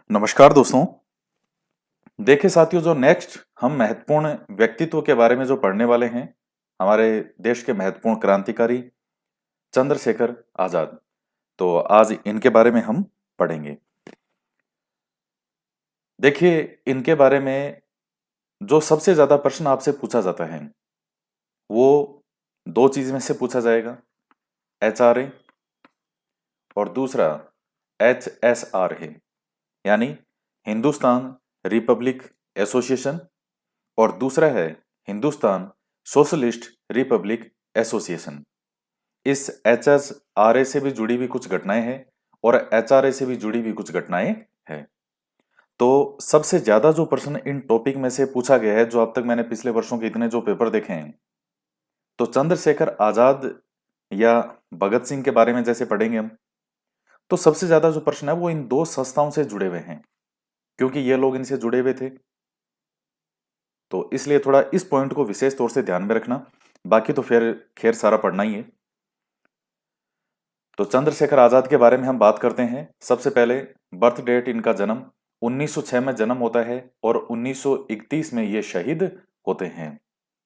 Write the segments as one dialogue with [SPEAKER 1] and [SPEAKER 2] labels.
[SPEAKER 1] नमस्कार दोस्तों। देखिए साथियों, जो नेक्स्ट हम महत्वपूर्ण व्यक्तित्व के बारे में जो पढ़ने वाले हैं, हमारे देश के महत्वपूर्ण क्रांतिकारी चंद्रशेखर आजाद। तो आज इनके बारे में हम पढ़ेंगे। देखिए, इनके बारे में जो सबसे ज्यादा प्रश्न आपसे पूछा जाता है वो दो चीज में से पूछा जाएगा। HRA और दूसरा HSRA, यानी हिंदुस्तान रिपब्लिक एसोसिएशन, और दूसरा है हिंदुस्तान सोशलिस्ट रिपब्लिक एसोसिएशन। इस HSRA से भी जुड़ी हुई कुछ घटनाएं हैं और HRA से भी जुड़ी हुई कुछ घटनाएं हैं। तो सबसे ज्यादा जो प्रश्न इन टॉपिक में से पूछा गया है, जो अब तक मैंने पिछले वर्षों के इतने जो पेपर देखे हैं, तो चंद्रशेखर आजाद या भगत सिंह के बारे में जैसे पढ़ेंगे हम, तो सबसे ज्यादा जो प्रश्न है वो इन दो संस्थाओं से जुड़े हुए हैं, क्योंकि ये लोग इनसे जुड़े हुए थे। तो इसलिए थोड़ा इस पॉइंट को विशेष तौर से ध्यान में रखना। बाकी तो फिर खैर सारा पढ़ना ही है। तो चंद्रशेखर आजाद के बारे में हम बात करते हैं। सबसे पहले बर्थ डेट, इनका जन्म 1906 में जन्म होता है और 1931 में ये शहीद होते हैं।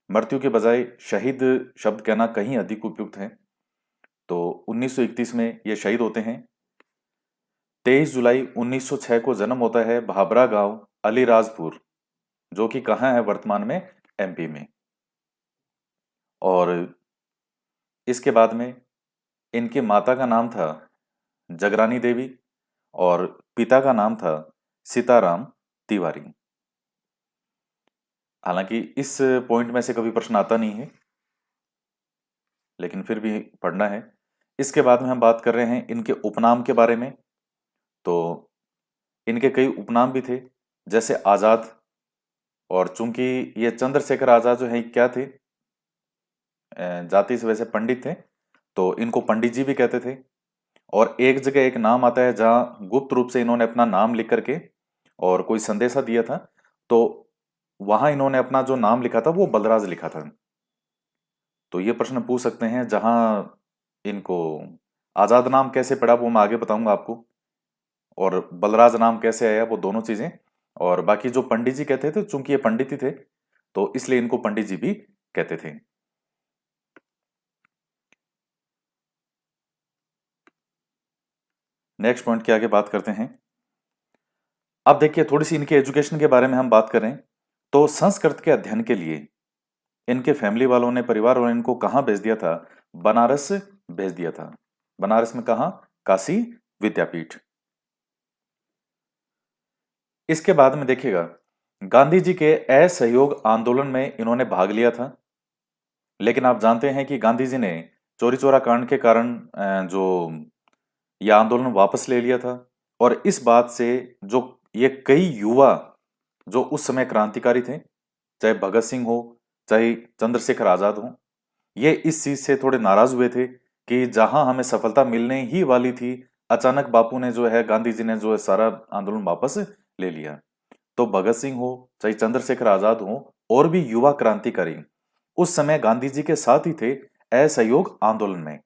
[SPEAKER 1] मृत्यु के बजाय शहीद शब्द कहना कहीं अधिक उपयुक्त है। तो 1931 में ये शहीद होते हैं। 23 जुलाई 1906 को जन्म होता है भाबरा गांव, अलीराजपुर, जो कि कहाँ है वर्तमान में, MP में। और इसके बाद में इनकी माता का नाम था जगरानी देवी और पिता का नाम था सीताराम तिवारी। हालांकि इस पॉइंट में से कभी प्रश्न आता नहीं है, लेकिन फिर भी पढ़ना है। इसके बाद में हम बात कर रहे हैं इनके उपनाम के बारे में। तो इनके कई उपनाम भी थे, जैसे आजाद। और चूंकि ये चंद्रशेखर आजाद जो है क्या थे, जाति से वैसे पंडित थे, तो इनको पंडित जी भी कहते थे। और एक जगह एक नाम आता है जहां गुप्त रूप से इन्होंने अपना नाम लिख करके और कोई संदेशा दिया था, तो वहां इन्होंने अपना जो नाम लिखा था वो बलराज लिखा था। तो ये प्रश्न पूछ सकते हैं, जहां इनको आजाद नाम कैसे पड़ा वो मैं आगे बताऊंगा आपको, और बलराज नाम कैसे आया वो दोनों चीजें। और बाकी जो पंडित जी कहते थे, चूंकि ये पंडित ही थे तो इसलिए इनको पंडित जी भी कहते थे। नेक्स्ट पॉइंट के आगे बात करते हैं। अब देखिए, थोड़ी सी इनके एजुकेशन के बारे में हम बात करें तो संस्कृत के अध्ययन के लिए इनके फैमिली वालों ने, परिवार वालों ने इनको कहाँ भेज दिया था? बनारस भेज दिया था। बनारस में कहाँ? काशी विद्यापीठ। इसके बाद में देखिएगा, गांधी जी के असहयोग आंदोलन में इन्होंने भाग लिया था। लेकिन आप जानते हैं कि गांधी जी ने चोरी चोरा कांड के कारण जो यह आंदोलन वापस ले लिया था। और इस बात से जो ये कई युवा जो उस समय क्रांतिकारी थे, चाहे भगत सिंह हो, चाहे चंद्रशेखर आजाद हो, ये इस चीज से थोड़े नाराज हुए थे कि जहां हमें सफलता मिलने ही वाली थी, अचानक बापू ने जो है, गांधी जी ने जो है सारा आंदोलन वापस ले लिया। तो भगत सिंह हो, चाहे चंद्रशेखर आजाद हो, और भी युवा क्रांतिकारी उस समय गांधी जी के साथ ही थे असहयोग आंदोलन में।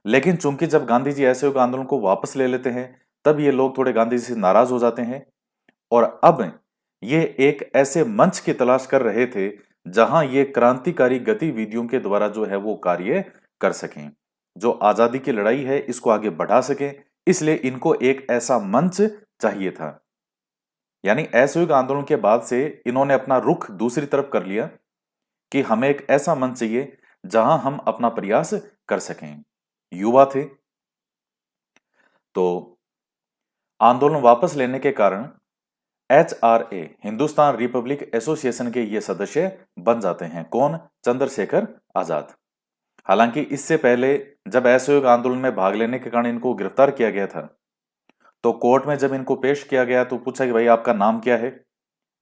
[SPEAKER 1] लेकिन चूंकि जब गांधी जी असहयोग आंदोलन को वापस ले लेते हैं, तब ये लोग थोड़े गांधी जी से नाराज हो जाते हैं। और अब ये एक ऐसे मंच की तलाश कर रहे थे जहां ये क्रांतिकारी गतिविधियों के द्वारा जो है वो कार्य कर सकें, जो आजादी की लड़ाई है इसको आगे बढ़ा सकें। इसलिए इनको एक ऐसा मंच चाहिए था। यानी असहयोग आंदोलन के बाद से इन्होंने अपना रुख दूसरी तरफ कर लिया कि हमें एक ऐसा मंच चाहिए जहां हम अपना प्रयास कर सकें। युवा थे, तो आंदोलन वापस लेने के कारण HRA, हिंदुस्तान रिपब्लिक एसोसिएशन के ये सदस्य बन जाते हैं। कौन? चंद्रशेखर आजाद। हालांकि इससे पहले जब असहयोग आंदोलन में भाग लेने के कारण इनको गिरफ्तार किया गया था, तो कोर्ट में जब इनको पेश किया गया तो पूछा कि भाई आपका नाम क्या है।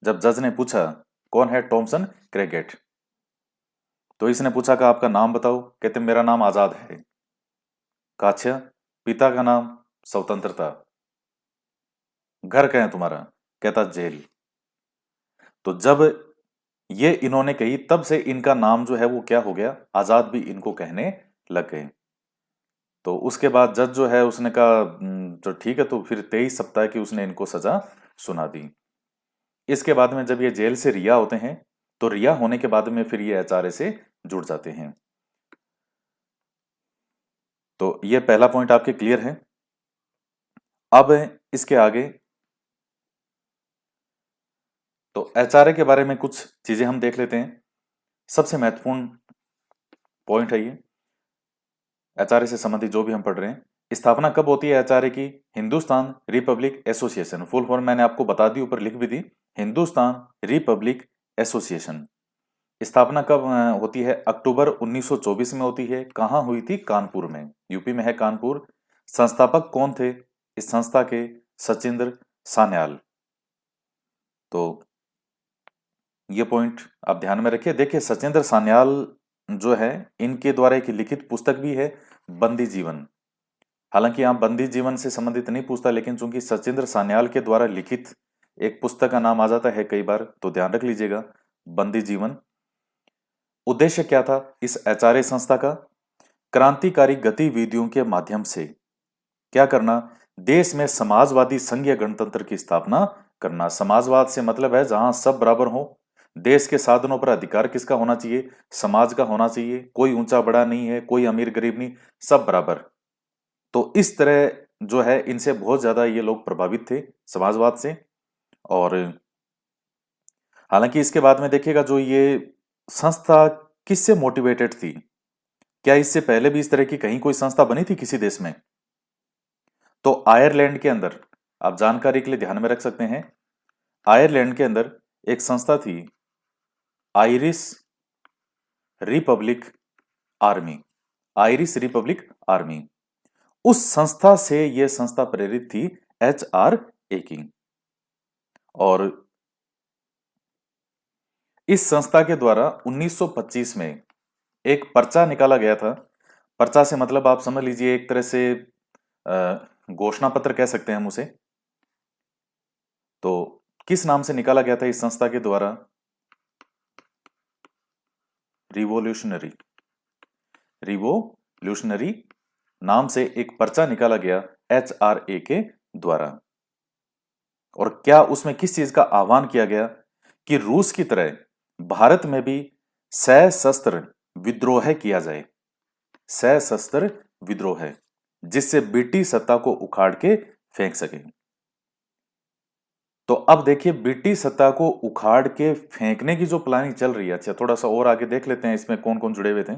[SPEAKER 1] जब जज ने पूछा कौन है टॉमसन क्रेगेट, तो इसने पूछा कि आपका नाम बताओ। कहते मेरा नाम आजाद है। कहा अच्छा, पिता का नाम? स्वतंत्रता। घर कहाँ है तुम्हारा? कहता जेल। तो जब ये इन्होंने कही, तब से इनका नाम जो है वो क्या हो गया? आजाद भी इनको कहने लग गए। तो उसके बाद जज जो है उसने कहा तो ठीक है, तो फिर 23 सप्ताह की उसने इनको सजा सुना दी। इसके बाद में जब ये जेल से रिहा होते हैं, तो रिहा होने के बाद में फिर ये एचआरए से जुड़ जाते हैं। तो ये पहला पॉइंट आपके क्लियर है। अब इसके आगे तो एचआरए के बारे में कुछ चीजें हम देख लेते हैं। सबसे महत्वपूर्ण पॉइंट है ये एचआरए से संबंधित जो भी हम पढ़ रहे हैं। स्थापना कब होती है एचआरए की? Hindustan Republic association, full form मैंने आपको बता दी, ऊपर लिख भी दी, हिंदुस्तान रिपब्लिक एसोसिएशन। स्थापना कब होती है? अक्टूबर 1924 में होती है। कहाँ हुई थी? कानपुर में, यूपी में है कानपुर। संस्थापक कौन थे इस संस्था के? सचिंद्र सान्याल। तो ये पॉइंट आप ध्यान में रखिए। देखिए सचिंद्र सान्याल जो है, इनके द्वारा एक लिखित पुस्तक भी है, बंदी जीवन। हालांकि यहाँ बंदी जीवन से संबंधित नहीं पूछता, लेकिन चूंकि सचिंद्र सान्याल के द्वारा लिखित एक पुस्तक का नाम आ जाता है कई बार, तो ध्यान रख लीजिएगा, बंदी जीवन। उद्देश्य क्या था इस एचआरए संस्था का? क्रांतिकारी गतिविधियों के माध्यम से क्या करना? देश में समाजवादी संघीय गणतंत्र की स्थापना करना। समाजवाद से मतलब है जहां सब बराबर हो। देश के साधनों पर अधिकार किसका होना चाहिए? समाज का होना चाहिए। कोई ऊंचा बड़ा नहीं है, कोई अमीर गरीब नहीं, सब बराबर। तो इस तरह जो है, इनसे बहुत ज्यादा ये लोग प्रभावित थे समाजवाद से। और हालांकि इसके बाद में देखिएगा, जो ये संस्था किससे मोटिवेटेड थी? क्या इससे पहले भी इस तरह की कहीं कोई संस्था बनी थी किसी देश में? तो आयरलैंड के अंदर, आप जानकारी के लिए ध्यान में रख सकते हैं, आयरलैंड के अंदर एक संस्था थी, Irish Republic army. Irish Republic army, उस संस्था से यह संस्था प्रेरित थी एचआरए की। और इस संस्था के द्वारा 1925 में एक पर्चा निकाला गया था। पर्चा से मतलब आप समझ लीजिए एक तरह से घोषणा पत्र कह सकते हैं हम उसे। तो किस नाम से निकाला गया था इस संस्था के द्वारा? रिवोल्यूशनरी, रिवोल्यूशनरी नाम से एक पर्चा निकाला गया एचआरए के द्वारा। और क्या उसमें किस चीज का आह्वान किया गया? कि रूस की तरह भारत में भी सशस्त्र विद्रोह किया जाए। सशस्त्र विद्रोह, जिससे ब्रिटिश सत्ता को उखाड़ के फेंक सके। तो अब देखिए, ब्रिटिश सत्ता को उखाड़ के फेंकने की जो प्लानिंग चल रही है, अच्छा थोड़ा सा और आगे देख लेते हैं इसमें कौन कौन जुड़े हुए थे।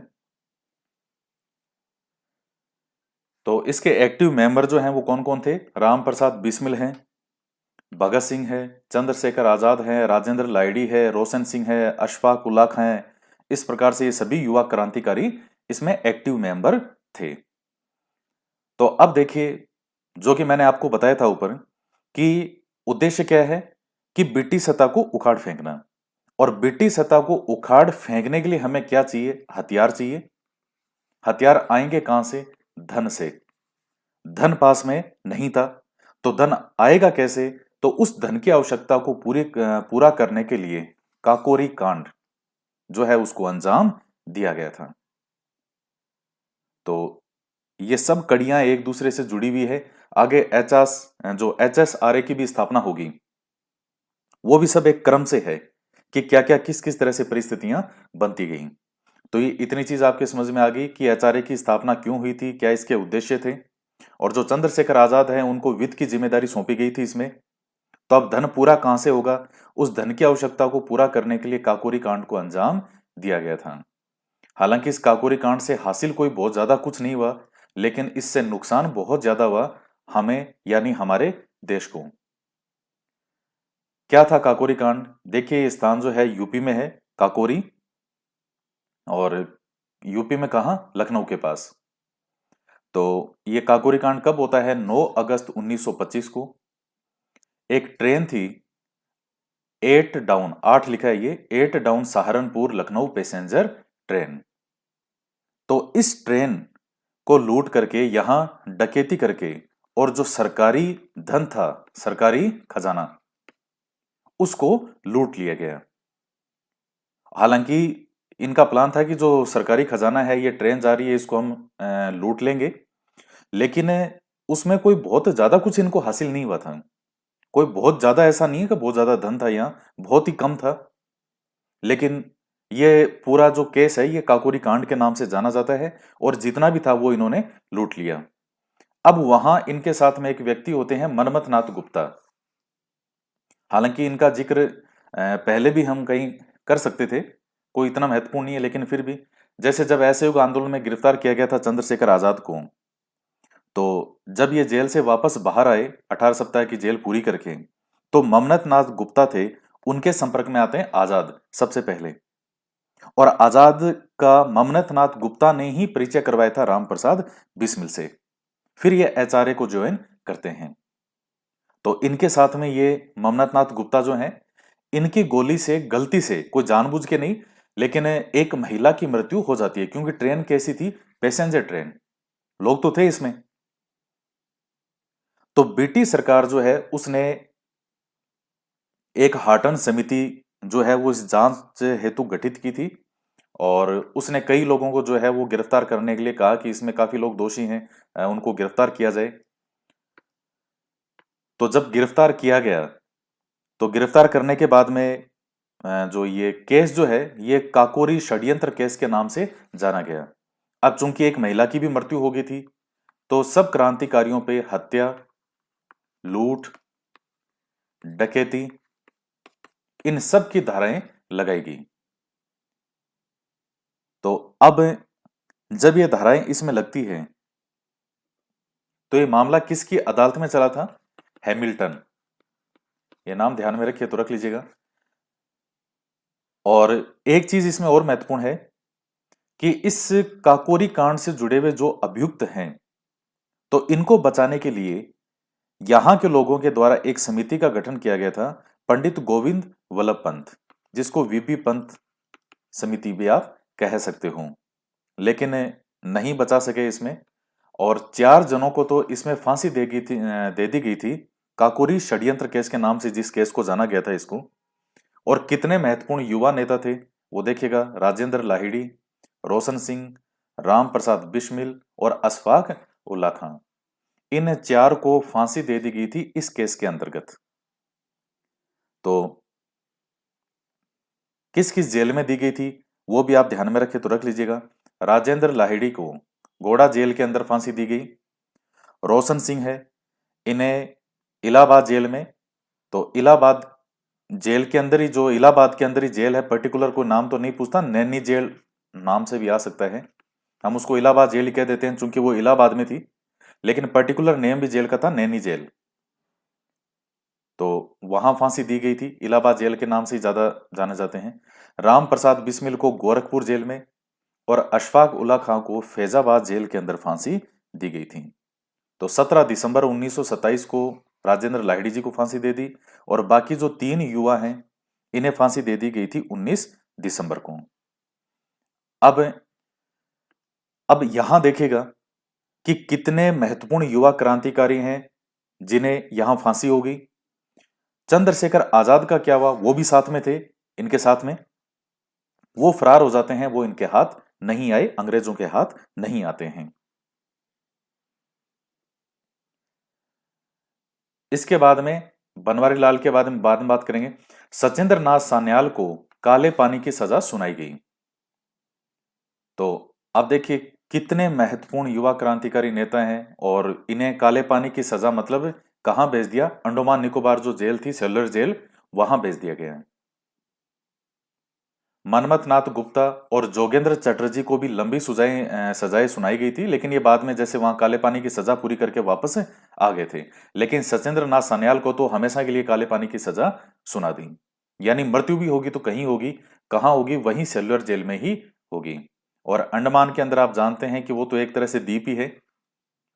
[SPEAKER 1] तो इसके एक्टिव मेंबर जो हैं वो कौन कौन थे? राम प्रसाद बिस्मिल हैं, भगत सिंह है, चंद्रशेखर आजाद है, राजेंद्र लाइडी है, रोशन सिंह है, अशफाक उल्ला खां है। इस प्रकार से ये सभी युवा क्रांतिकारी इसमें एक्टिव मेंबर थे। तो अब देखिए, जो कि मैंने आपको बताया था ऊपर, कि उद्देश्य क्या है? कि ब्रिटिश सत्ता को उखाड़ फेंकना। और ब्रिटिश सत्ता को उखाड़ फेंकने के लिए हमें क्या चाहिए? हथियार चाहिए। हथियार आएंगे कहां से? धन से। धन पास में नहीं था, तो धन आएगा कैसे? तो उस धन की आवश्यकता को पूरा करने के लिए काकोरी कांड जो है उसको अंजाम दिया गया था। तो ये सब कड़ियां एक दूसरे से जुड़ी हुई है। आगे जो एचएसआरए की भी स्थापना होगी, वो भी सब एक क्रम से है कि क्या क्या किस किस तरह से परिस्थितियां बनती गई। तो ये इतनी चीज आपके समझ में आ गई कि एचआरए की स्थापना क्यों हुई थी, क्या इसके उद्देश्य थे। और जो चंद्रशेखर आजाद हैं, उनको वित्त की जिम्मेदारी सौंपी गई थी इसमें। तो अब धन पूरा कहां से होगा? उस धन की आवश्यकता को पूरा करने के लिए काकोरी कांड को अंजाम दिया गया था। हालांकि इस काकोरी कांड से हासिल कोई बहुत ज्यादा कुछ नहीं हुआ, लेकिन इससे नुकसान बहुत ज्यादा हुआ हमें, यानी हमारे देश को। क्या था काकोरी कांड? देखिए ये स्थान जो है यूपी में है, काकोरी। और यूपी में कहा? लखनऊ के पास। तो ये काकोरी कांड कब होता है? 9 अगस्त 1925 को। एक ट्रेन थी, 8 डाउन, 8 लिखा है ये, 8 down Saharanpur Lucknow passenger train. तो इस ट्रेन को लूट करके, यहां डकैती करके, और जो सरकारी धन था, सरकारी खजाना, उसको लूट लिया गया। हालांकि इनका प्लान था कि जो सरकारी खजाना है, ये ट्रेन जा रही है, इसको हम लूट लेंगे, लेकिन उसमें कोई बहुत ज्यादा कुछ इनको हासिल नहीं हुआ था। कोई बहुत ज्यादा ऐसा नहीं है कि बहुत ज्यादा धन था यहाँ, बहुत ही कम था। लेकिन ये पूरा जो केस है ये काकोरी कांड के नाम से जाना जाता है, और जितना भी था वो इन्होंने लूट लिया। अब वहां इनके साथ में एक व्यक्ति होते हैं, मनमथ नाथ गुप्ता। हालांकि इनका जिक्र पहले भी हम कहीं कर सकते थे, कोई इतना महत्वपूर्ण नहीं है, लेकिन फिर भी जैसे जब असहयोग आंदोलन में गिरफ्तार किया गया था चंद्रशेखर आजाद को, तो जब ये जेल से वापस बाहर आए 18 सप्ताह की जेल पूरी करके, तो ममनत नाथ गुप्ता थे, उनके संपर्क में आते हैं आजाद सबसे पहले। और आजाद का ममनत नाथ गुप्ता ने ही परिचय करवाया था राम प्रसाद बिस्मिल से। फिर ये एचआरए को ज्वाइन करते हैं। तो इनके साथ में ये ममनत नाथ गुप्ता जो हैं, इनकी गोली से गलती से, कोई जानबूझ के नहीं, लेकिन एक महिला की मृत्यु हो जाती है, क्योंकि ट्रेन कैसी थी, पैसेंजर ट्रेन, लोग तो थे इसमें। तो ब्रिटिश सरकार जो है उसने एक हार्टन समिति जो है वो इस जांच हेतु गठित की थी, और उसने कई लोगों को जो है वो गिरफ्तार करने के लिए कहा कि इसमें काफी लोग दोषी हैं, उनको गिरफ्तार किया जाए। तो जब गिरफ्तार किया गया, तो गिरफ्तार करने के बाद में जो ये केस जो है ये काकोरी षड्यंत्र केस के नाम से जाना गया। अब चूंकि एक महिला की भी मृत्यु हो गई थी, तो सब क्रांतिकारियों पे हत्या, लूट, डकैती, इन सब की धाराएं लगाई गई। तो अब जब ये धाराएं इसमें लगती है, तो ये मामला किसकी अदालत में चला था? हैमिल्टन। ये नाम ध्यान में रखिए तो रख लीजिएगा। और एक चीज इसमें और महत्वपूर्ण है कि इस काकोरी कांड से जुड़े हुए जो अभियुक्त हैं, तो इनको बचाने के लिए यहां के लोगों के द्वारा एक समिति का गठन किया गया था, पंडित गोविंद वल्लभ पंत, जिसको वीपी पंत समिति भी आप कह सकते हो। लेकिन नहीं बचा सके इसमें, और 4 जनों को तो इसमें फांसी दे दी गई थी, काकोरी षड्यंत्र केस के नाम से जिस केस को जाना गया था इसको। और कितने महत्वपूर्ण युवा नेता थे वो देखिएगा, राजेंद्र लाहिड़ी, रोशन सिंह, राम प्रसाद बिस्मिल और अशफाक उल्ला खां। इन 4 को फांसी दे दी गई थी इस केस के अंतर्गत। तो किस किस जेल में दी गई थी वो भी आप ध्यान में रखे तो रख लीजिएगा। राजेंद्र लाहिड़ी को गोड़ा जेल के अंदर फांसी दी गई। रोशन सिंह है, इन्हें इलाहाबाद जेल में, तो इलाहाबाद जेल के अंदर ही, जो इलाहाबाद के अंदर ही जेल है, पर्टिकुलर कोई नाम तो नहीं पूछता, नैनी जेल नाम से भी आ सकता है, हम उसको इलाहाबाद जेल ही कह देते हैं चूंकि वो इलाहाबाद में थी, लेकिन पर्टिकुलर नेम भी जेल का था नैनी जेल। तो वहां फांसी दी गई थी, इलाहाबाद जेल के नाम से ही ज्यादा जाने जाते हैं। राम प्रसाद बिस्मिल को गोरखपुर जेल में, और अशफाक उल्ला खां को फैजाबाद जेल के अंदर फांसी दी गई थी। तो 17 दिसंबर 1927 को राजेंद्र लाहिड़ी जी को फांसी दे दी, और बाकी जो 3 युवा हैं इन्हें फांसी दे दी गई थी 19 दिसंबर को। अब अब यहां देखेगा कि कितने महत्वपूर्ण युवा क्रांतिकारी हैं जिन्हें यहां फांसी हो गई। चंद्रशेखर आजाद का क्या हुआ? वो भी साथ में थे, इनके साथ में। वो फरार हो जाते हैं, वो इनके हाथ नहीं आए, अंग्रेजों के हाथ नहीं आते हैं। इसके बाद में बनवारी लाल के बाद में बात करेंगे। सचिंद्र नाथ सान्याल को काले पानी की सजा सुनाई गई। तो अब देखिए कितने महत्वपूर्ण युवा क्रांतिकारी नेता हैं, और इन्हें काले पानी की सजा मतलब कहां भेज दिया? अंडमान निकोबार जो जेल थी, सेलुलर जेल, वहां भेज दिया गया है। मनमथ नाथ गुप्ता और जोगेंद्र चटर्जी को भी लंबी सजाएं सुनाई गई थी, लेकिन ये बाद में जैसे वहां काले पानी की सजा पूरी करके वापस आ गए थे। लेकिन सचिंद्र नाथ सान्याल को तो हमेशा के लिए काले पानी की सजा सुना दी, यानी मृत्यु भी होगी तो कहीं होगी, कहाँ होगी? वहीं सेलुलर जेल में ही होगी। और अंडमान के अंदर आप जानते हैं कि वो तो एक तरह से द्वीप ही है,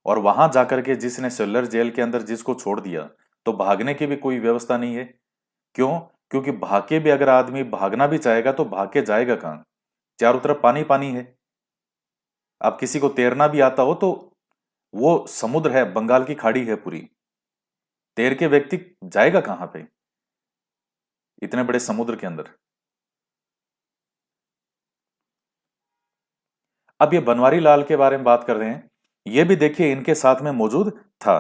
[SPEAKER 1] और वहां जाकर के जिसने सेलुलर जेल के अंदर जिसको छोड़ दिया, तो भागने की भी कोई व्यवस्था नहीं है। क्यों? क्योंकि भाग के भी अगर आदमी भागना भी चाहेगा तो भाग के जाएगा कहां? चारों तरफ पानी पानी है। अब किसी को तैरना भी आता हो तो वो समुद्र है, बंगाल की खाड़ी है पूरी, तैर के व्यक्ति जाएगा कहां पे इतने बड़े समुद्र के अंदर? अब ये बनवारी लाल के बारे में बात कर रहे हैं। ये भी देखिए इनके साथ में मौजूद था।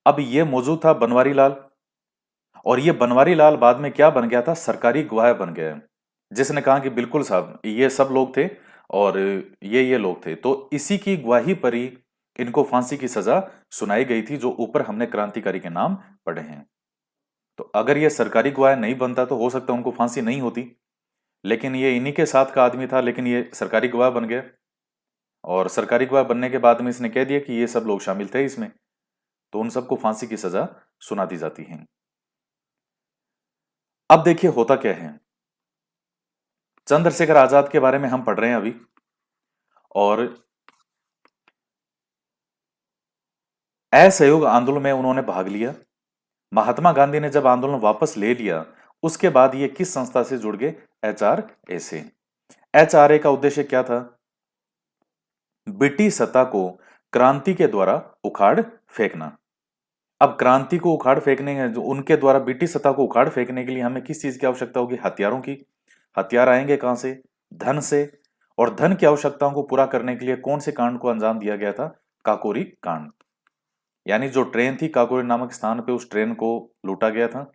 [SPEAKER 1] अब ये मौजूद था बनवारी लाल, और ये बनवारी लाल बाद में क्या बन गया था, सरकारी गवाह बन गया, जिसने कहा कि बिल्कुल साहब ये सब लोग थे और ये लोग थे। तो इसी की गवाही पर ही इनको फांसी की सजा सुनाई गई थी, जो ऊपर हमने क्रांतिकारी के नाम पढ़े हैं। तो अगर ये सरकारी गवाह नहीं बनता तो हो सकता है उनको फांसी नहीं होती, लेकिन ये इन्हीं के साथ का आदमी था, लेकिन ये सरकारी गवाह बन गया, और सरकारी गवाह बनने के बाद में इसने कह दिया कि ये सब लोग शामिल थे इसमें, तो उन सबको फांसी की सजा सुना दी जाती है। अब देखिए होता क्या है, चंद्रशेखर आजाद के बारे में हम पढ़ रहे हैं अभी, और असहयोग आंदोलन में उन्होंने भाग लिया। महात्मा गांधी ने जब आंदोलन वापस ले लिया, उसके बाद ये किस संस्था से जुड़ गए, एचआरए से। एचआरए का उद्देश्य क्या था, ब्रिटिश सत्ता को क्रांति के द्वारा उखाड़ फेंकना। अब क्रांति को उखाड़ फेंकने हैं जो उनके द्वारा ब्रिटिश सत्ता को उखाड़ फेंकने के लिए हमें किस चीज की आवश्यकता होगी, हथियारों की। हथियार आएंगे कहां से, धन से। और धन की आवश्यकताओं को पूरा करने के लिए कौन से कांड को अंजाम दिया गया था, काकोरी कांड। यानी जो ट्रेन थी काकोरी नामक स्थान पे, उस ट्रेन को लूटा गया था,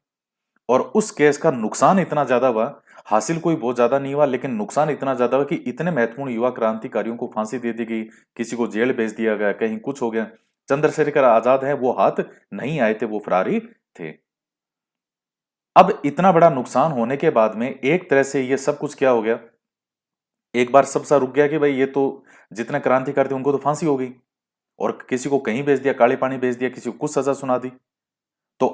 [SPEAKER 1] और उस केस का नुकसान इतना ज्यादा हुआ, हासिल कोई बहुत ज्यादा नहीं हुआ, लेकिन नुकसान इतना ज्यादा हुआ कि इतने महत्वपूर्ण युवा क्रांतिकारियों को फांसी दे दी गई, किसी को जेल भेज दिया गया, कहीं कुछ हो गया। चंद्रशेखर आजाद है वो हाथ नहीं आए थे, वो फरारी थे। अब इतना बड़ा नुकसान होने के बाद में एक तरह से ये सब कुछ क्या हो गया, एक बार सब सा रुक गया कि भाई ये तो जितने क्रांतिकारी थे उनको तो फांसी हो गई, और किसी को कहीं भेज दिया, काले पानी भेज दिया, किसी को कुछ सजा सुना दी। तो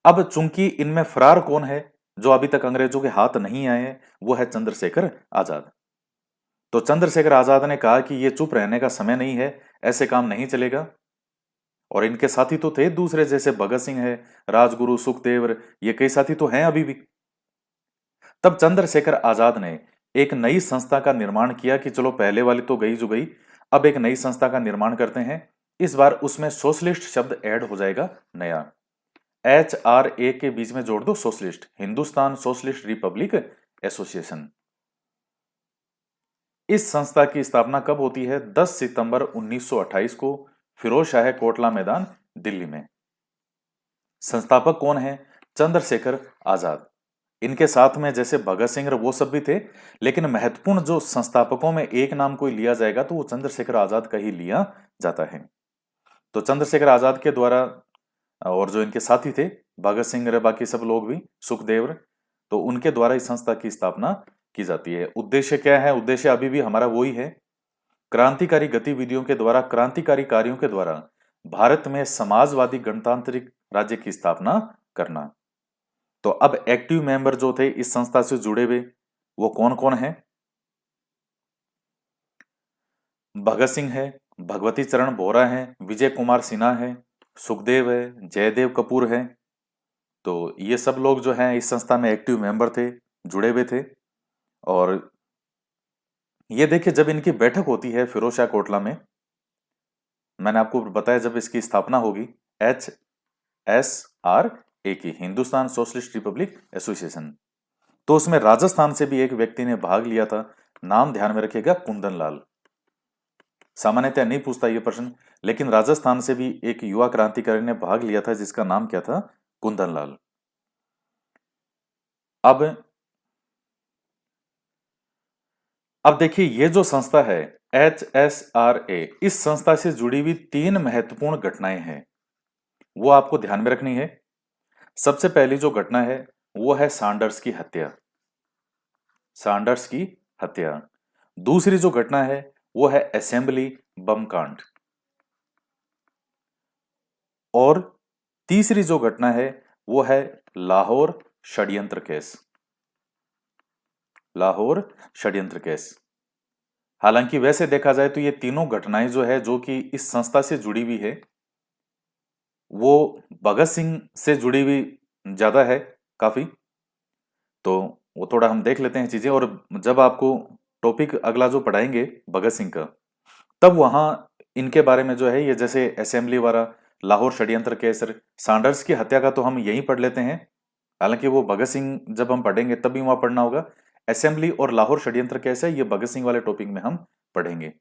[SPEAKER 1] अब चूंकि इनमें फरार कौन है, जो अभी तक अंग्रेजों के हाथ नहीं आए हैं, वो है चंद्रशेखर आजाद। तो चंद्रशेखर आजाद ने कहा कि ये चुप रहने का समय नहीं है, ऐसे काम नहीं चलेगा। और इनके साथी तो थे दूसरे, जैसे भगत सिंह है, राजगुरु, सुखदेव, ये कई साथी तो हैं अभी भी। तब चंद्रशेखर आजाद ने एक नई संस्था का निर्माण किया कि चलो पहले वाली तो गई जो गई, अब एक नई संस्था का निर्माण करते हैं। इस बार उसमें सोशलिस्ट शब्द ऐड हो जाएगा नया, एचआरए के बीच में जोड़ दो socialist, Hindustan socialist Republic association. इस संस्था की स्थापना कब होती है, 10 सितंबर 1928 को, फिरोज शाह कोटला मैदान, दिल्ली में। संस्थापक कौन है, चंद्रशेखर आजाद। इनके साथ में जैसे भगत सिंह वो सब भी थे, लेकिन महत्वपूर्ण जो संस्थापकों में एक नाम कोई लिया जाएगा तो वो चंद्रशेखर आजाद का ही लिया जाता है। तो चंद्रशेखर आजाद के द्वारा, और जो इनके साथी थे भगत सिंह, बाकी सब लोग भी, सुखदेव, तो उनके द्वारा इस संस्था की स्थापना की जाती है। उद्देश्य क्या है, उद्देश्य अभी भी हमारा वही है, क्रांतिकारी गतिविधियों के द्वारा, क्रांतिकारी कार्यों के द्वारा भारत में समाजवादी गणतांत्रिक राज्य की स्थापना करना। तो अब एक्टिव मेंबर जो थे इस संस्था से जुड़े हुए, वो कौन कौन है, भगत सिंह है, भगवती चरण बोहरा है, विजय कुमार सिन्हा है, सुखदेव है, जयदेव कपूर है। तो ये सब लोग जो हैं इस संस्था में एक्टिव मेंबर थे, जुड़े हुए थे। और ये देखिए जब इनकी बैठक होती है फिरोजशाह कोटला में, मैंने आपको बताया जब इसकी स्थापना होगी, HSRA की, हिंदुस्तान सोशलिस्ट रिपब्लिक एसोसिएशन, तो उसमें राजस्थान से भी एक व्यक्ति ने भाग लिया था। नाम ध्यान में रखिएगा, कुंदन लाल। सामान्यतः नहीं पूछता ये प्रश्न, लेकिन राजस्थान से भी एक युवा क्रांतिकारी ने भाग लिया था जिसका नाम क्या था, कुंदन लाल। अब देखिए ये जो संस्था है HSRA, इस संस्था से जुड़ी हुई 3 महत्वपूर्ण घटनाएं हैं, वो आपको ध्यान में रखनी है। सबसे पहली जो घटना है वो है सैंडर्स की हत्या, सैंडर्स की हत्या। दूसरी जो घटना है वो है असेंबली बम कांड। और तीसरी जो घटना है वो है लाहौर षड्यंत्र केस, लाहौर षड्यंत्र केस। हालांकि वैसे देखा जाए तो ये तीनों घटनाएं जो है, जो कि इस संस्था से जुड़ी हुई है, वो भगत सिंह से जुड़ी हुई ज्यादा है काफी। तो वो थोड़ा हम देख लेते हैं चीजें, और जब आपको टॉपिक अगला जो पढ़ाएंगे भगत सिंह का, तब वहां इनके बारे में जो है, ये जैसे असेंबली वाला, लाहौर षड्यंत्र केस, सैंडर्स की हत्या का तो हम यहीं पढ़ लेते हैं। हालांकि वो भगत सिंह जब हम पढ़ेंगे तब भी वहां पढ़ना होगा। असेंबली और लाहौर षड्यंत्र कैसे है, ये भगत सिंह वाले टॉपिक में हम पढ़ेंगे,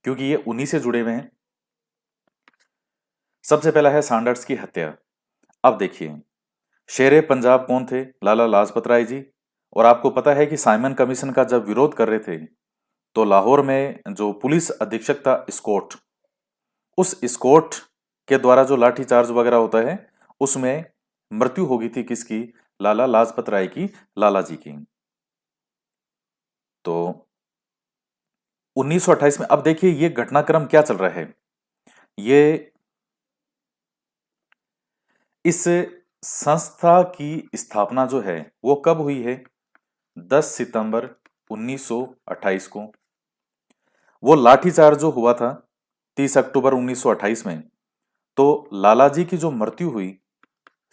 [SPEAKER 1] क्योंकि ये उन्हीं से जुड़े हुए हैं। सबसे पहला है सैंडर्स की हत्या। अब देखिए, शेरे पंजाब कौन थे? लाला लाजपत राय जी। और आपको पता है कि साइमन कमीशन का जब विरोध कर रहे थे, तो लाहौर में जो पुलिस अधीक्षक था स्कॉट, उस स्कॉट के द्वारा जो लाठीचार्ज वगैरह होता है, उसमें मृत्यु हो गई थी किसकी? लाला लाजपत राय की, लाला जी की। तो 1928 में अब देखिए ये घटनाक्रम क्या चल रहा है। ये इस संस्था की स्थापना जो है वो कब हुई है? 10 सितंबर 1928 को। वो लाठीचार्ज जो हुआ था 30 अक्टूबर 1928 में, तो लाला जी की जो मृत्यु हुई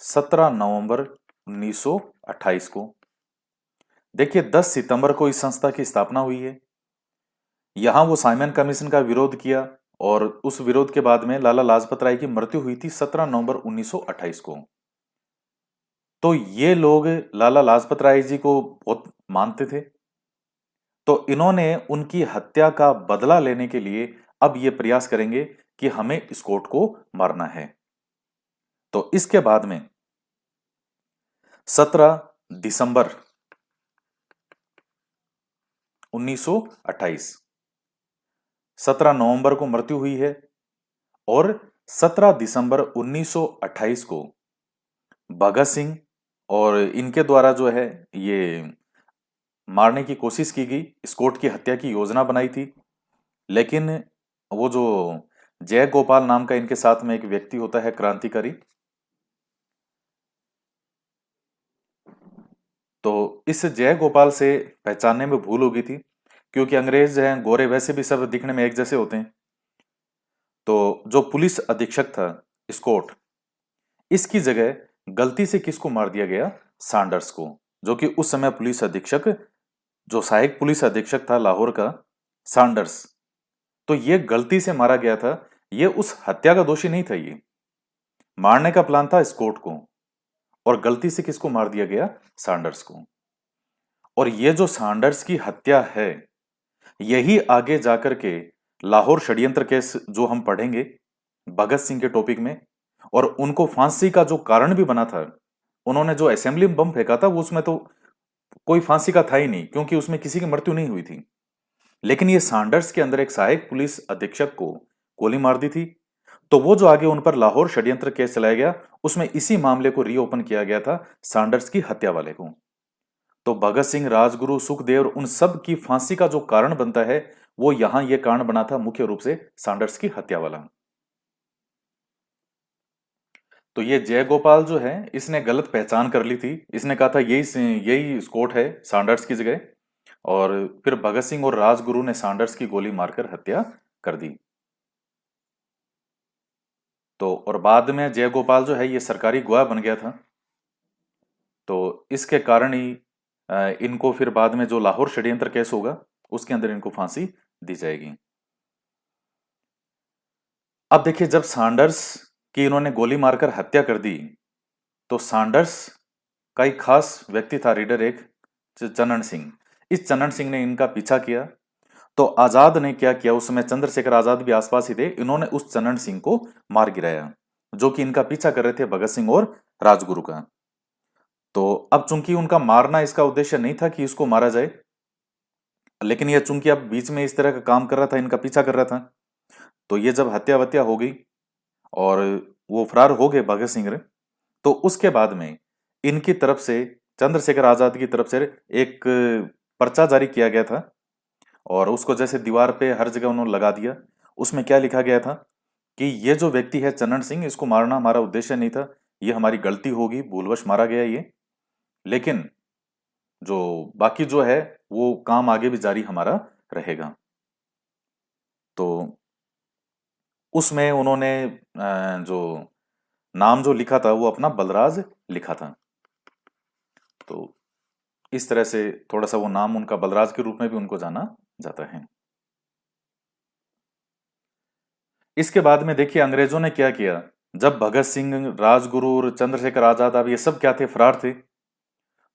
[SPEAKER 1] 17 नवंबर 1928 को। देखिए 10 सितंबर को इस संस्था की स्थापना हुई है। यहां वो साइमन कमीशन का विरोध किया, और उस विरोध के बाद में लाला लाजपत राय की मृत्यु हुई थी 17 नवंबर 1928 को। तो ये लोग लाला लाजपत राय जी को बहुत मानते थे, तो इन्होंने उनकी हत्या का बदला लेने के लिए अब ये प्रयास करेंगे कि हमें स्कॉट को मारना है। तो इसके बाद में 17 दिसंबर 1928, 17 नवंबर को मृत्यु हुई है, और 17 दिसंबर 1928 को भगत सिंह और इनके द्वारा जो है ये मारने की कोशिश की गई, स्कॉट की हत्या की योजना बनाई थी। लेकिन वो जो जय गोपाल नाम का इनके साथ में एक व्यक्ति होता है, क्रांतिकारी, तो इस जय गोपाल से पहचानने में भूल हो गई थी, क्योंकि अंग्रेज हैं गोरे, वैसे भी सब दिखने में एक जैसे होते हैं। तो जो पुलिस अधीक्षक था स्कॉट, इसकी जगह गलती से किसको मार दिया गया? सैंडर्स को, जो कि उस समय पुलिस अधीक्षक, जो सहायक पुलिस अधीक्षक था लाहौर का, सैंडर्स। तो ये गलती से मारा गया था, ये उस हत्या का दोषी नहीं था। ये मारने का प्लान था स्कॉट को, और गलती से किसको मार दिया गया? सैंडर्स को। और ये जो सैंडर्स की हत्या है, यही आगे जाकर के लाहौर षड्यंत्र केस जो हम पढ़ेंगे भगत सिंह के टॉपिक में, और उनको फांसी का जो कारण भी बना था, उन्होंने जो असेंबली में बम फेंका था वो उसमें तो कोई फांसी का था ही नहीं, क्योंकि उसमें किसी की मृत्यु नहीं हुई थी। लेकिन ये सैंडर्स के अंदर एक सहायक पुलिस अधीक्षक को गोली मार दी थी। तो वो जो आगे उन पर लाहौर षड्यंत्र केस चलाया गया, उसमें इसी मामले को रीओपन किया गया था, सैंडर्स की हत्या वाले को। तो भगत सिंह, राजगुरु, सुखदेव, उन सब की फांसी का जो कारण बनता है, वो यहां ये कारण बना था मुख्य रूप से सैंडर्स की हत्या वाला। तो ये जयगोपाल जो है, इसने गलत पहचान कर ली थी। इसने कहा था यही यही स्कॉट है सैंडर्स की जगह, और फिर भगत सिंह और राजगुरु ने सैंडर्स की गोली मारकर हत्या कर दी। तो और बाद में जयगोपाल जो है ये सरकारी गवाह बन गया था। तो इसके कारण ही इनको फिर बाद में जो लाहौर षड्यंत्र केस होगा उसके अंदर इनको फांसी दी जाएगी। अब देखिए, जब सैंडर्स की इन्होंने गोली मारकर हत्या कर दी, तो सैंडर्स का एक खास व्यक्ति था, रीडर एक, चन्नन सिंह। इस चन्नन सिंह ने इनका पीछा किया। तो आजाद ने क्या किया, उस समय चंद्रशेखर आजाद भी आसपास ही थे, इन्होंने उस चन्नन सिंह को मार गिराया, जो कि इनका पीछा कर रहे थे भगत सिंह और राजगुरु का। तो अब चूंकि उनका मारना इसका उद्देश्य नहीं था कि इसको मारा जाए, लेकिन यह चूंकि अब बीच में इस तरह का काम कर रहा था, इनका पीछा कर रहा था, तो ये जब हत्या वत्या हो गई और वो फरार हो गए भगत सिंह रे, तो उसके बाद में इनकी तरफ से, चंद्रशेखर आजाद की तरफ से एक पर्चा जारी किया गया था, और उसको जैसे दीवार पे हर जगह उन्होंने लगा दिया। उसमें क्या लिखा गया था कि ये जो व्यक्ति है चन्नन सिंह, इसको मारना हमारा उद्देश्य नहीं था, ये हमारी गलती होगी, भूलवश मारा गया ये, लेकिन जो बाकी जो है वो काम आगे भी जारी हमारा रहेगा। तो उसमें उन्होंने जो नाम जो लिखा था वो अपना बलराज लिखा था। तो इस तरह से थोड़ा सा वो नाम उनका बलराज के रूप में भी उनको जाना जाता है। इसके बाद में देखिए अंग्रेजों ने क्या किया, जब भगत सिंह, राजगुरु और चंद्रशेखर आजाद, अब ये सब क्या थे, फरार थे,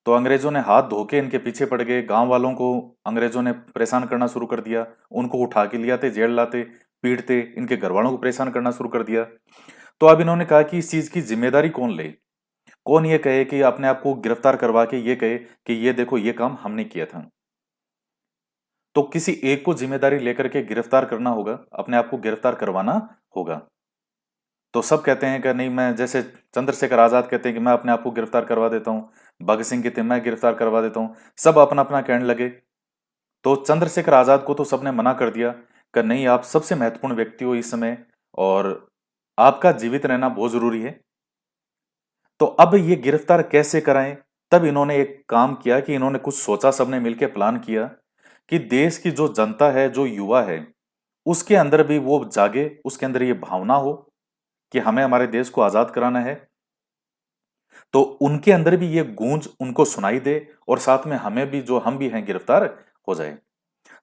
[SPEAKER 1] तो अंग्रेजों ने हाथ धो के इनके पीछे पड़ गए, गांव वालों को अंग्रेजों ने परेशान करना शुरू कर दिया, उनको उठा के ले आते, जेल लाते, पीटते, इनके घर वालों को परेशान करना शुरू कर दिया। तो अब इन्होंने कहा कि इस चीज की जिम्मेदारी कौन ले, कौन ये कहे कि अपने आप को गिरफ्तार करवा के ये कहे कि ये देखो ये काम हमने किया था। तो किसी एक को जिम्मेदारी लेकर के गिरफ्तार करना होगा, अपने आप को गिरफ्तार करवाना होगा। तो सब कहते हैं कि नहीं, मैं जैसे चंद्रशेखर आजाद कहते हैं कि मैं अपने आप को गिरफ्तार करवा देता हूं, भगत सिंह कहते हैं मैं गिरफ्तार करवा देता हूं, सब अपना अपना कहने लगे। तो चंद्रशेखर आजाद को तो सबने मना कर दिया कि नहीं, आप सबसे महत्वपूर्ण व्यक्ति हो इस समय और आपका जीवित रहना बहुत जरूरी है। तो अब ये गिरफ्तार कैसे कराएं? तब इन्होंने एक काम किया कि इन्होंने कुछ सोचा, सबने मिलकर प्लान किया कि देश की जो जनता है, जो युवा है, उसके अंदर भी वो जागे, उसके अंदर ये भावना हो कि हमें हमारे देश को आजाद कराना है। तो उनके अंदर भी ये गूंज उनको सुनाई दे और साथ में हमें भी, जो हम भी हैं, गिरफ्तार हो जाए।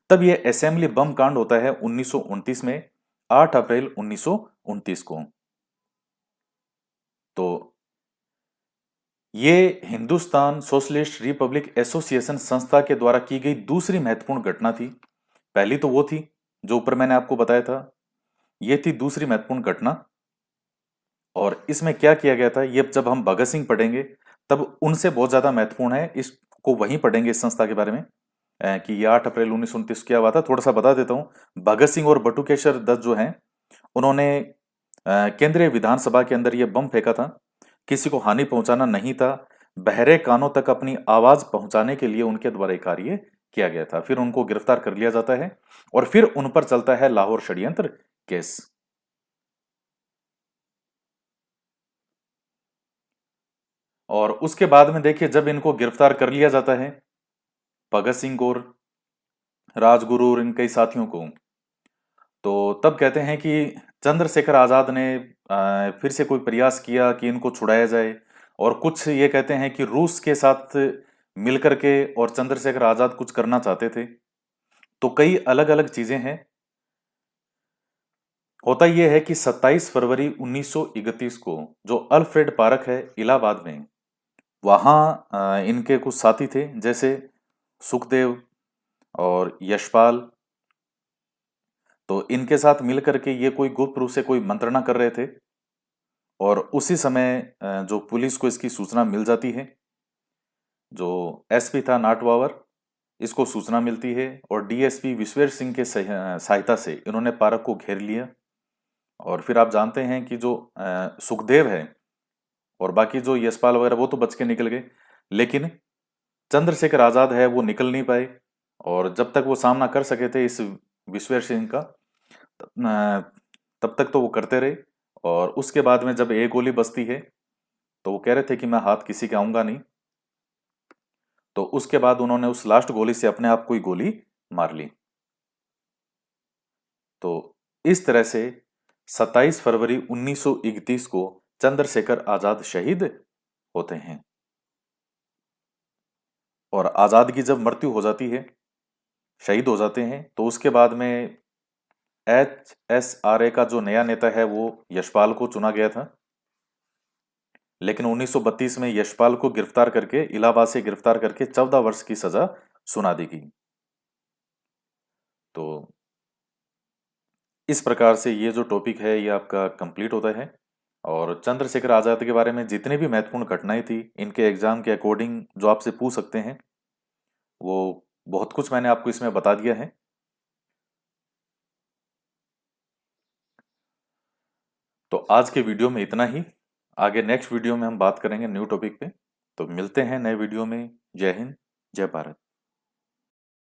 [SPEAKER 1] तब ये असेंबली बम कांड होता है 1929 में, 8 अप्रैल 1929 को। तो ये हिंदुस्तान सोशलिस्ट रिपब्लिक एसोसिएशन संस्था के द्वारा की गई दूसरी महत्वपूर्ण घटना थी। पहली तो वो थी जो ऊपर मैंने आपको बताया था, ये थी दूसरी महत्वपूर्ण घटना। और इसमें क्या किया गया था, ये जब हम भगत सिंह पढ़ेंगे तब उनसे बहुत ज्यादा महत्वपूर्ण है, इसको वहीं पढ़ेंगे इस संस्था के बारे में। कि ये 8 अप्रैल 1929 क्या हुआ था, थोड़ा सा बता देता हूँ। भगत सिंह और बटुकेश्वर दत्त जो हैं, उन्होंने केंद्रीय विधानसभा के अंदर ये बम फेंका था। किसी को हानि पहुंचाना नहीं था, बहरे कानों तक अपनी आवाज पहुंचाने के लिए उनके द्वारा ये कार्य किया गया था। फिर उनको गिरफ्तार कर लिया जाता है और फिर उन पर चलता है लाहौर षड्यंत्र केस। और उसके बाद में देखिए, जब इनको गिरफ्तार कर लिया जाता है, भगत सिंह और राजगुरु और इन कई साथियों को, तो तब कहते हैं कि चंद्रशेखर आजाद ने फिर से कोई प्रयास किया कि इनको छुड़ाया जाए। और कुछ ये कहते हैं कि रूस के साथ मिलकर के और चंद्रशेखर आजाद कुछ करना चाहते थे। तो कई अलग अलग चीजें हैं। होता यह है कि 27 फरवरी 1931 को जो अल्फ्रेड पार्क है इलाहाबाद में, वहां इनके कुछ साथी थे, जैसे सुखदेव और यशपाल। तो इनके साथ मिलकर के ये कोई गुप्त रूप से कोई मंत्रणा कर रहे थे। और उसी समय जो पुलिस को इसकी सूचना मिल जाती है, जो एसपी था नाटवावर, इसको सूचना मिलती है और डीएसपी विश्वेश सिंह के सहायता से इन्होंने पार्क को घेर लिया। और फिर आप जानते हैं कि जो सुखदेव है और बाकी जो यशपाल वगैरह, वो तो बच के निकल गए, लेकिन चंद्रशेखर आजाद है वो निकल नहीं पाए। और जब तक वो सामना कर सके थे इस विश्वेश सिंह का, तब तक तो वो करते रहे। और उसके बाद में जब एक गोली बचती है, तो वो कह रहे थे कि मैं हाथ किसी के आऊंगा नहीं। तो उसके बाद उन्होंने उस लास्ट गोली से अपने आप को ही गोली मार ली। तो इस तरह से 27 फरवरी 1931 को चंद्रशेखर आजाद शहीद होते हैं। और आजाद की जब मृत्यु हो जाती है, शहीद हो जाते हैं, तो उसके बाद में HSRA का जो नया नेता है वो यशपाल को चुना गया था। लेकिन 1932 में यशपाल को गिरफ्तार करके, इलाहाबाद से गिरफ्तार करके 14 वर्ष की सजा सुना दी गई। तो इस प्रकार से ये जो टॉपिक है ये आपका कंप्लीट होता है। और चंद्रशेखर आजाद के बारे में जितने भी महत्वपूर्ण घटनाएं थी, इनके एग्जाम के अकॉर्डिंग जो आपसे पूछ सकते हैं, वो बहुत कुछ मैंने आपको इसमें बता दिया है। तो आज के वीडियो में इतना ही। आगे नेक्स्ट वीडियो में हम बात करेंगे न्यू टॉपिक पे। तो मिलते हैं नए वीडियो में। जय हिंद, जय भारत।